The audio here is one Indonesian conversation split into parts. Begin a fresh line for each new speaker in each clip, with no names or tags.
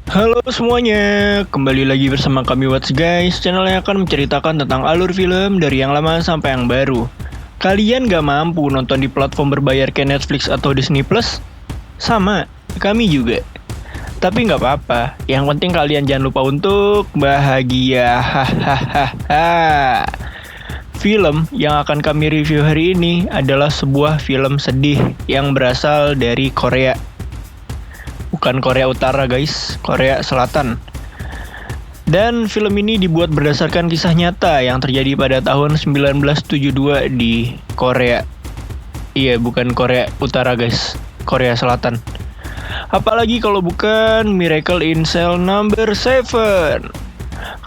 Halo semuanya, kembali lagi bersama kami What's Guys, channel yang akan menceritakan tentang alur film dari yang lama sampai yang baru. Kalian gak mampu nonton di platform berbayar kayak Netflix atau Disney Plus? Sama, kami juga. Tapi gak apa-apa, yang penting kalian jangan lupa untuk bahagia. Hahaha. Film yang akan kami review hari ini adalah sebuah film sedih yang berasal dari Korea. Bukan Korea Utara guys, Korea Selatan. Dan film ini dibuat berdasarkan kisah nyata yang terjadi pada tahun 1972 di Korea. Iya, bukan Korea Utara guys, Korea Selatan. Apalagi kalau bukan Miracle in Cell Number 7.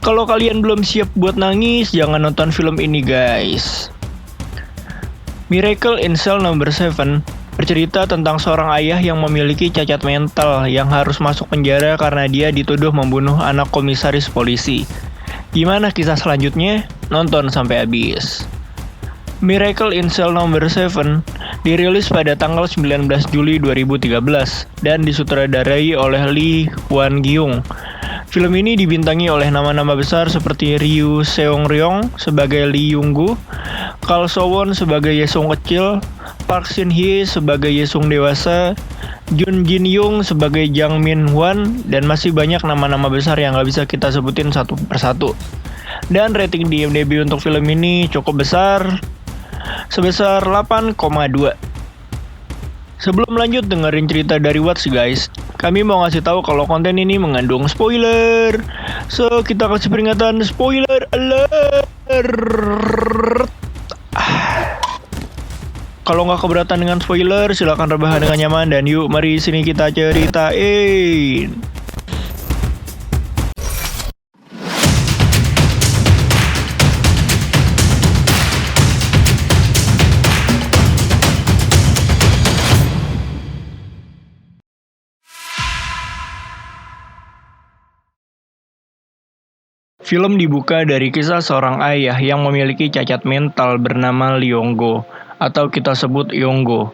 Kalau kalian belum siap buat nangis, jangan nonton film ini guys. Miracle in Cell Number 7 bercerita tentang seorang ayah yang memiliki cacat mental yang harus masuk penjara karena dia dituduh membunuh anak komisaris polisi. Gimana kisah selanjutnya? Nonton sampai habis. Miracle in Cell Number 7 dirilis pada tanggal 19 Juli 2013 dan disutradarai oleh Lee Hwan Gyung. Film ini dibintangi oleh nama-nama besar seperti Ryu Seong-ryong sebagai Lee Young-gu, Kang So-won sebagai Yesung kecil, Park Shin-hye sebagai Yesung dewasa, Jun Jin-young sebagai Jang Min-hwan, dan masih banyak nama-nama besar yang gak bisa kita sebutin satu persatu. Dan rating di IMDb untuk film ini cukup besar, sebesar 8,2. Sebelum lanjut dengerin cerita dari What's Guys, kami mau ngasih tahu kalau konten ini mengandung spoiler. So, kita kasih peringatan spoiler alert. Kalau nggak keberatan dengan spoiler, silakan rebahan dengan nyaman dan yuk mari sini kita ceritain. Film dibuka dari kisah seorang ayah yang memiliki cacat mental bernama Lee Yong-go, atau kita sebut Yong-go.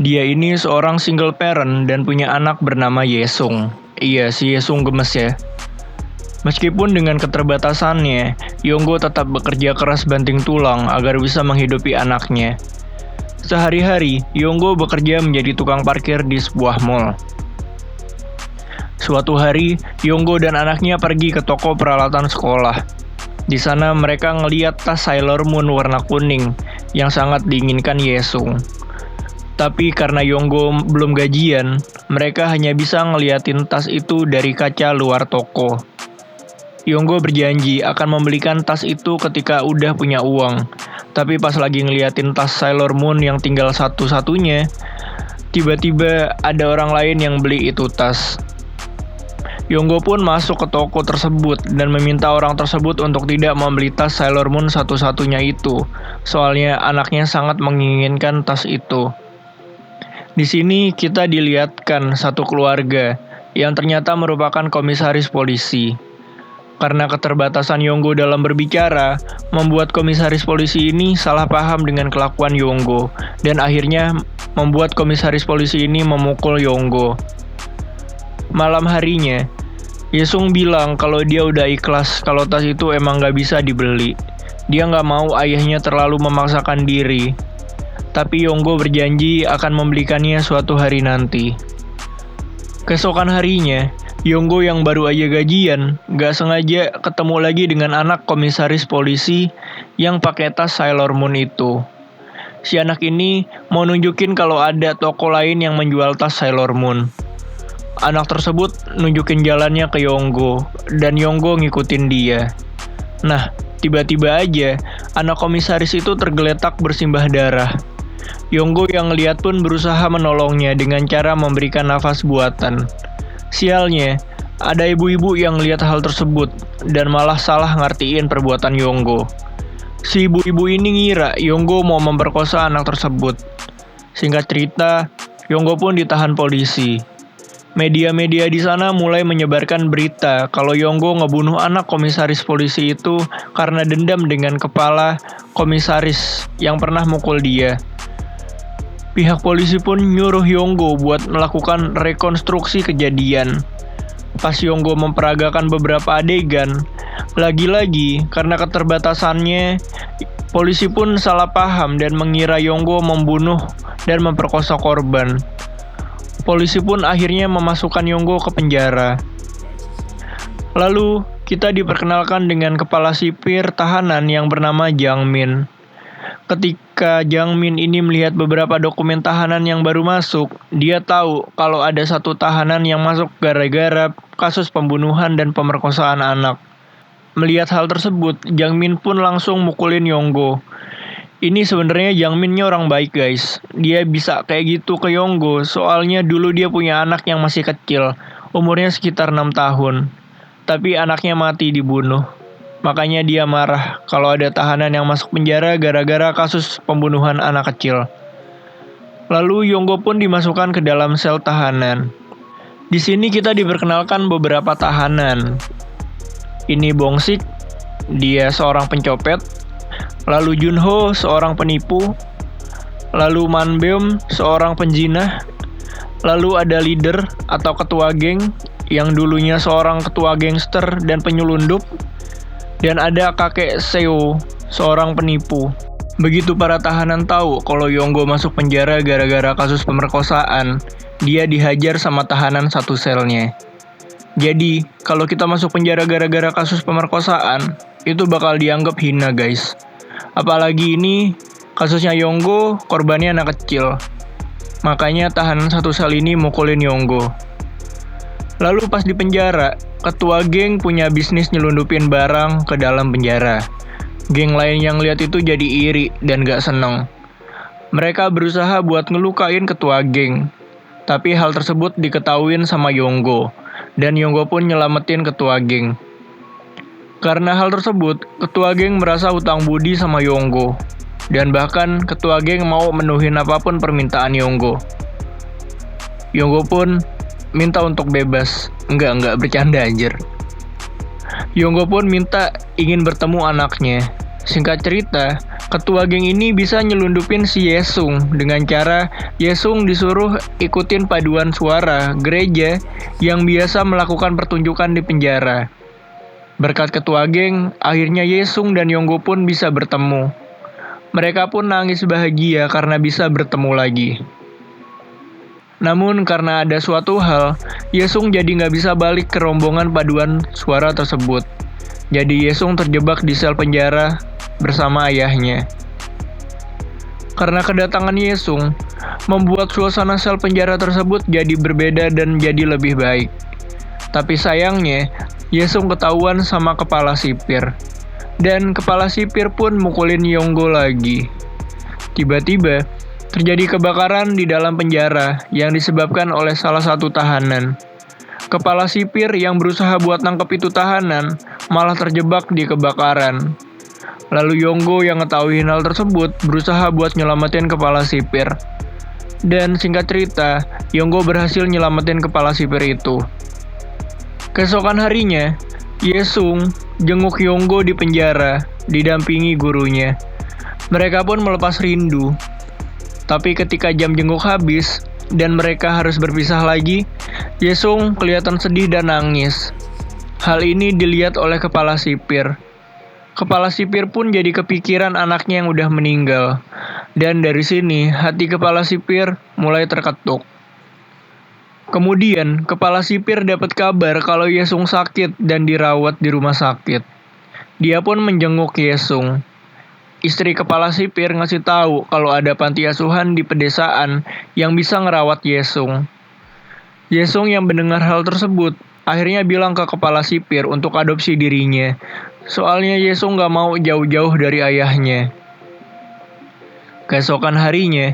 Dia ini seorang single parent dan punya anak bernama Yesung. Iya, si Yesung gemes ya. Meskipun dengan keterbatasannya, Yong-go tetap bekerja keras banting tulang agar bisa menghidupi anaknya. Sehari-hari, Yong-go bekerja menjadi tukang parkir di sebuah mall. Suatu hari, Yong-go dan anaknya pergi ke toko peralatan sekolah. Di sana mereka ngeliat tas Sailor Moon warna kuning yang sangat diinginkan Yesung. Tapi karena Yong-go belum gajian, mereka hanya bisa ngeliatin tas itu dari kaca luar toko. Yong-go berjanji akan membelikan tas itu ketika udah punya uang. Tapi pas lagi ngeliatin tas Sailor Moon yang tinggal satu-satunya, tiba-tiba ada orang lain yang beli itu tas. Yong-go pun masuk ke toko tersebut dan meminta orang tersebut untuk tidak membeli tas Sailor Moon satu-satunya itu. Soalnya anaknya sangat menginginkan tas itu. Di sini kita dilihatkan satu keluarga yang ternyata merupakan komisaris polisi. Karena keterbatasan Yong-go dalam berbicara, membuat komisaris polisi ini salah paham dengan kelakuan Yong-go dan akhirnya membuat komisaris polisi ini memukul Yong-go. Malam harinya, Yesung bilang kalau dia udah ikhlas kalau tas itu emang gak bisa dibeli. Dia gak mau ayahnya terlalu memaksakan diri. Tapi Yong-go berjanji akan membelikannya suatu hari nanti. Keesokan harinya, Yong-go yang baru aja gajian gak sengaja ketemu lagi dengan anak komisaris polisi yang pakai tas Sailor Moon itu. Si anak ini mau nunjukin kalau ada toko lain yang menjual tas Sailor Moon. Anak tersebut nunjukin jalannya ke Yong-go, dan Yong-go ngikutin dia. Nah, tiba-tiba aja, anak komisaris itu tergeletak bersimbah darah. Yong-go yang ngeliat pun berusaha menolongnya dengan cara memberikan nafas buatan. Sialnya, ada ibu-ibu yang lihat hal tersebut, dan malah salah ngertiin perbuatan Yong-go. Si ibu-ibu ini ngira Yong-go mau memperkosa anak tersebut. Singkat cerita, Yong-go pun ditahan polisi. Media-media di sana mulai menyebarkan berita kalau Yong-go ngebunuh anak komisaris polisi itu karena dendam dengan kepala komisaris yang pernah mukul dia. Pihak polisi pun nyuruh Yong-go buat melakukan rekonstruksi kejadian. Pas Yonggo memperagakan beberapa adegan, lagi-lagi karena keterbatasannya, polisi pun salah paham dan mengira Yonggo membunuh dan memperkosa korban. Polisi pun akhirnya memasukkan Yonggo ke penjara. Lalu, kita diperkenalkan dengan kepala sipir tahanan yang bernama Jang Min. Ketika Jang Min ini melihat beberapa dokumen tahanan yang baru masuk, dia tahu kalau ada satu tahanan yang masuk gara-gara kasus pembunuhan dan pemerkosaan anak. Melihat hal tersebut, Jang Min pun langsung mukulin Yonggo. Ini sebenarnya Jang Min-nya orang baik guys. Dia bisa kayak gitu ke Yonggo, soalnya dulu dia punya anak yang masih kecil, umurnya sekitar 6 tahun. Tapi anaknya mati dibunuh. Makanya dia marah kalau ada tahanan yang masuk penjara gara-gara kasus pembunuhan anak kecil. Lalu Yonggo pun dimasukkan ke dalam sel tahanan. Di sini kita diperkenalkan beberapa tahanan. Ini Bongsik, dia seorang pencopet. Lalu Junho, seorang penipu. Lalu Manbeom, seorang penjinah. Lalu ada leader atau ketua geng yang dulunya seorang ketua gangster dan penyelundup. Dan ada kakek Seo, seorang penipu. Begitu para tahanan tahu kalau Yonggo masuk penjara gara-gara kasus pemerkosaan, dia dihajar sama tahanan satu selnya. Jadi, kalau kita masuk penjara gara-gara kasus pemerkosaan, itu bakal dianggap hina guys. Apalagi ini, kasusnya Yonggo, korbannya anak kecil. Makanya tahanan satu sel ini mukulin Yonggo. Lalu pas di penjara, ketua geng punya bisnis nyelundupin barang ke dalam penjara. Geng lain yang lihat itu jadi iri dan gak seneng. Mereka berusaha buat ngelukain ketua geng. Tapi hal tersebut diketahuin sama Yonggo. Dan Yonggo pun nyelamatin ketua geng. Karena hal tersebut, ketua geng merasa hutang budi sama Yonggo. Dan bahkan ketua geng mau menuhin apapun permintaan Yonggo. Yonggo pun minta untuk bebas. Enggak bercanda anjir. Yonggo pun minta ingin bertemu anaknya. Singkat cerita, ketua geng ini bisa nyelundupin si Yesung dengan cara Yesung disuruh ikutin paduan suara gereja yang biasa melakukan pertunjukan di penjara. Berkat ketua geng, akhirnya Yesung dan Yonggo pun bisa bertemu. Mereka pun nangis bahagia karena bisa bertemu lagi. Namun karena ada suatu hal, Yesung jadi nggak bisa balik ke rombongan paduan suara tersebut. Jadi Yesung terjebak di sel penjara bersama ayahnya. Karena kedatangan Yesung, membuat suasana sel penjara tersebut jadi berbeda dan jadi lebih baik. Tapi sayangnya, Yesung ketahuan sama kepala sipir. Dan kepala sipir pun mukulin Yonggo lagi. Tiba-tiba, terjadi kebakaran di dalam penjara yang disebabkan oleh salah satu tahanan. Kepala sipir yang berusaha buat nangkep itu tahanan malah terjebak di kebakaran. Lalu Yonggo yang ngetahui hal tersebut berusaha buat nyelamatin kepala sipir. Dan singkat cerita, Yonggo berhasil nyelamatin kepala sipir itu. Keesokan harinya, Yesung jenguk Yonggo di penjara, didampingi gurunya. Mereka pun melepas rindu. Tapi ketika jam jenguk habis dan mereka harus berpisah lagi, Yesung kelihatan sedih dan nangis. Hal ini dilihat oleh kepala sipir. Kepala sipir pun jadi kepikiran anaknya yang udah meninggal. Dan dari sini hati kepala sipir mulai terketuk. Kemudian kepala sipir dapat kabar kalau Yesung sakit dan dirawat di rumah sakit. Dia pun menjenguk Yesung. Istri kepala sipir ngasih tahu kalau ada panti asuhan di pedesaan yang bisa ngerawat Yesung. Yesung yang mendengar hal tersebut akhirnya bilang ke kepala sipir untuk adopsi dirinya. Soalnya Yesung gak mau jauh-jauh dari ayahnya. Keesokan harinya,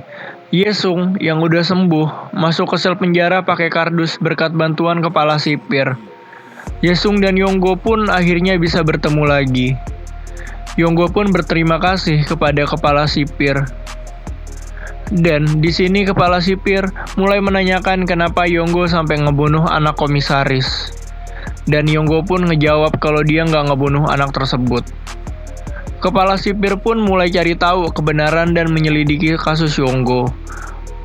Yesung yang udah sembuh masuk ke sel penjara pakai kardus berkat bantuan kepala sipir. Yesung dan Yonggo pun akhirnya bisa bertemu lagi. Yonggo pun berterima kasih kepada kepala sipir. Dan di sini kepala sipir mulai menanyakan kenapa Yonggo sampai ngebunuh anak komisaris. Dan Yonggo pun ngejawab kalau dia nggak ngebunuh anak tersebut. Kepala sipir pun mulai cari tahu kebenaran dan menyelidiki kasus Yonggo.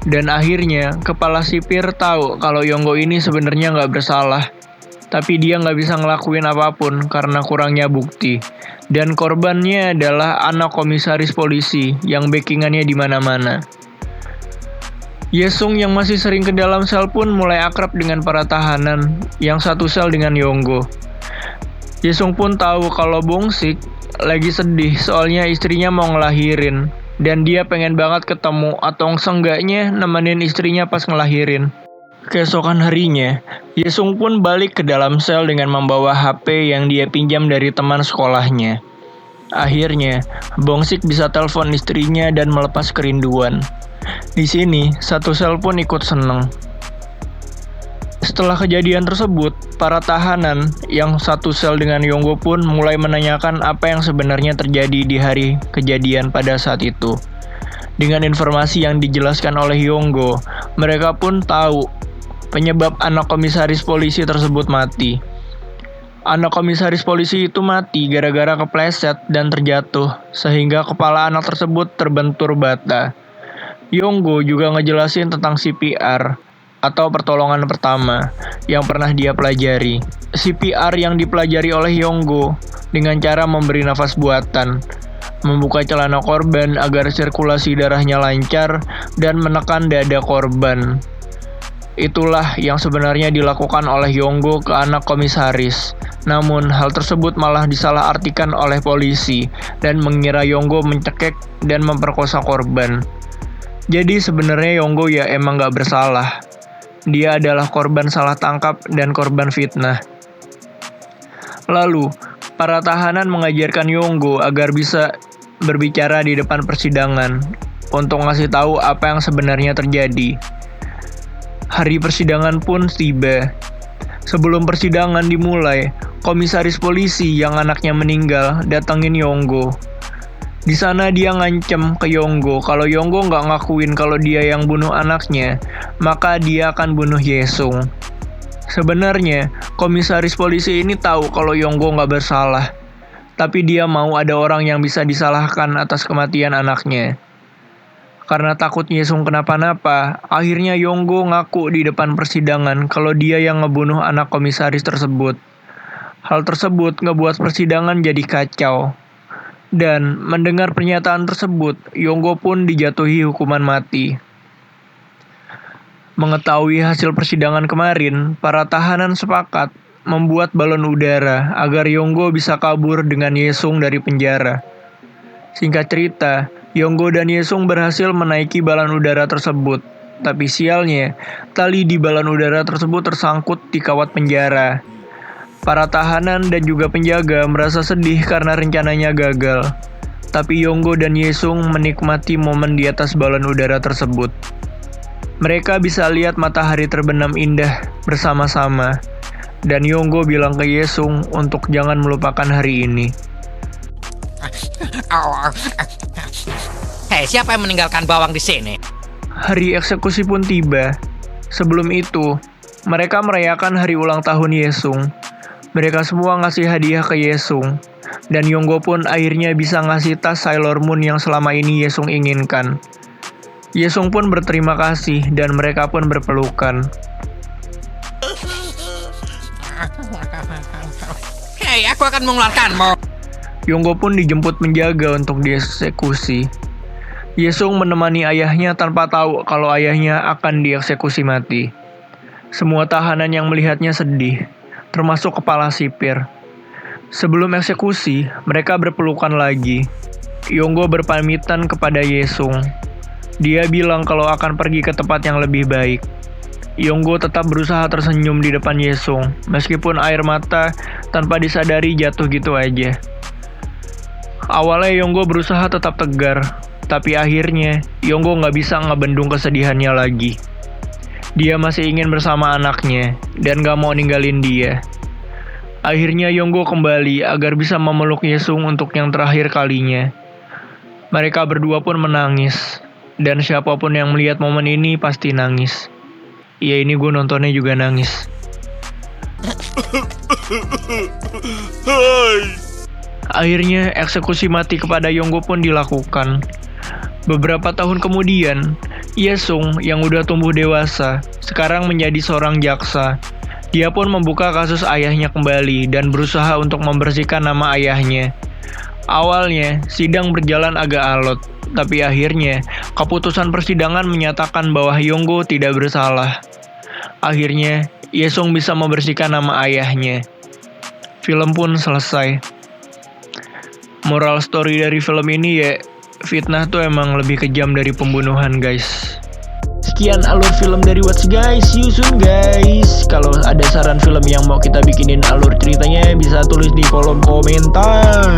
Dan akhirnya kepala sipir tahu kalau Yonggo ini sebenarnya nggak bersalah. Tapi dia nggak bisa ngelakuin apapun karena kurangnya bukti. Dan korbannya adalah anak komisaris polisi yang backingannya di mana-mana. Yesung yang masih sering ke dalam sel pun mulai akrab dengan para tahanan yang satu sel dengan Yonggo. Yesung pun tahu kalau Bongsik lagi sedih soalnya istrinya mau ngelahirin. Dan dia pengen banget ketemu atau seenggaknya nemenin istrinya pas ngelahirin. Keesokan harinya, Yesung pun balik ke dalam sel dengan membawa HP yang dia pinjam dari teman sekolahnya. Akhirnya, Bongsik bisa telepon istrinya dan melepas kerinduan. Di sini, satu sel pun ikut seneng. Setelah kejadian tersebut, para tahanan yang satu sel dengan Yonggo pun mulai menanyakan apa yang sebenarnya terjadi di hari kejadian pada saat itu. Dengan informasi yang dijelaskan oleh Yonggo, mereka pun tahu penyebab anak komisaris polisi tersebut mati. Anak komisaris polisi itu mati gara-gara kepleset dan terjatuh, sehingga kepala anak tersebut terbentur bata. Yonggo juga ngejelasin tentang CPR atau pertolongan pertama yang pernah dia pelajari. CPR yang dipelajari oleh Yonggo dengan cara memberi nafas buatan, membuka celana korban agar sirkulasi darahnya lancar, dan menekan dada korban. Itulah yang sebenarnya dilakukan oleh Yonggo ke anak komisaris. Namun hal tersebut malah disalahartikan oleh polisi dan mengira Yonggo mencekik dan memperkosa korban. Jadi sebenarnya Yonggo ya emang gak bersalah. Dia adalah korban salah tangkap dan korban fitnah. Lalu, para tahanan mengajarkan Yonggo agar bisa berbicara di depan persidangan untuk ngasih tahu apa yang sebenarnya terjadi. Hari persidangan pun tiba. Sebelum persidangan dimulai, komisaris polisi yang anaknya meninggal datangin Yonggo. Di sana dia ngancem ke Yonggo kalau Yonggo nggak ngakuin kalau dia yang bunuh anaknya, maka dia akan bunuh Yesung. Sebenarnya, komisaris polisi ini tahu kalau Yonggo nggak bersalah, tapi dia mau ada orang yang bisa disalahkan atas kematian anaknya. Karena takut Yesung kenapa-napa, akhirnya Yonggo ngaku di depan persidangan kalau dia yang ngebunuh anak komisaris tersebut. Hal tersebut ngebuat persidangan jadi kacau. Dan mendengar pernyataan tersebut, Yonggo pun dijatuhi hukuman mati. Mengetahui hasil persidangan kemarin, para tahanan sepakat membuat balon udara agar Yonggo bisa kabur dengan Yesung dari penjara. Singkat cerita, Yonggo dan Yesung berhasil menaiki balon udara tersebut. Tapi sialnya, tali di balon udara tersebut tersangkut di kawat penjara. Para tahanan dan juga penjaga merasa sedih karena rencananya gagal. Tapi Yonggo dan Yesung menikmati momen di atas balon udara tersebut. Mereka bisa lihat matahari terbenam indah bersama-sama. Dan Yonggo bilang ke Yesung untuk jangan melupakan hari ini.
Hei, siapa yang meninggalkan bawang di sini?
Hari eksekusi pun tiba. Sebelum itu, mereka merayakan hari ulang tahun Yesung. Mereka semua ngasih hadiah ke Yesung. Dan Yonggo pun akhirnya bisa ngasih tas Sailor Moon yang selama ini Yesung inginkan. Yesung pun berterima kasih dan mereka pun berpelukan.
Hei, aku akan mengeluarkanmu.
Yonggo pun dijemput penjaga untuk dieksekusi. Yesung menemani ayahnya tanpa tahu kalau ayahnya akan dieksekusi mati. Semua tahanan yang melihatnya sedih, termasuk kepala sipir. Sebelum eksekusi, mereka berpelukan lagi. Yonggo berpamitan kepada Yesung. Dia bilang kalau akan pergi ke tempat yang lebih baik. Yonggo tetap berusaha tersenyum di depan Yesung, meskipun air mata tanpa disadari jatuh gitu aja. Awalnya Yonggo berusaha tetap tegar, tapi akhirnya Yonggo nggak bisa ngebendung kesedihannya lagi. Dia masih ingin bersama anaknya dan gak mau ninggalin dia. Akhirnya Yonggo kembali agar bisa memeluk Yesung untuk yang terakhir kalinya. Mereka berdua pun menangis. Dan siapapun yang melihat momen ini pasti nangis. Ya ini gue nontonnya juga nangis. Akhirnya eksekusi mati kepada Yonggo pun dilakukan. Beberapa tahun kemudian, Yesung yang udah tumbuh dewasa sekarang menjadi seorang jaksa. Dia pun membuka kasus ayahnya kembali dan berusaha untuk membersihkan nama ayahnya. Awalnya, sidang berjalan agak alot, tapi akhirnya keputusan persidangan menyatakan bahwa Hyunggo tidak bersalah. Akhirnya, Yesung bisa membersihkan nama ayahnya. Film pun selesai. Moral story dari film ini ya, fitnah tuh emang lebih kejam dari pembunuhan, guys. Sekian alur film dari Watch guys, see you soon guys. Kalau ada saran film yang mau kita bikinin alur ceritanya, bisa tulis di kolom komentar.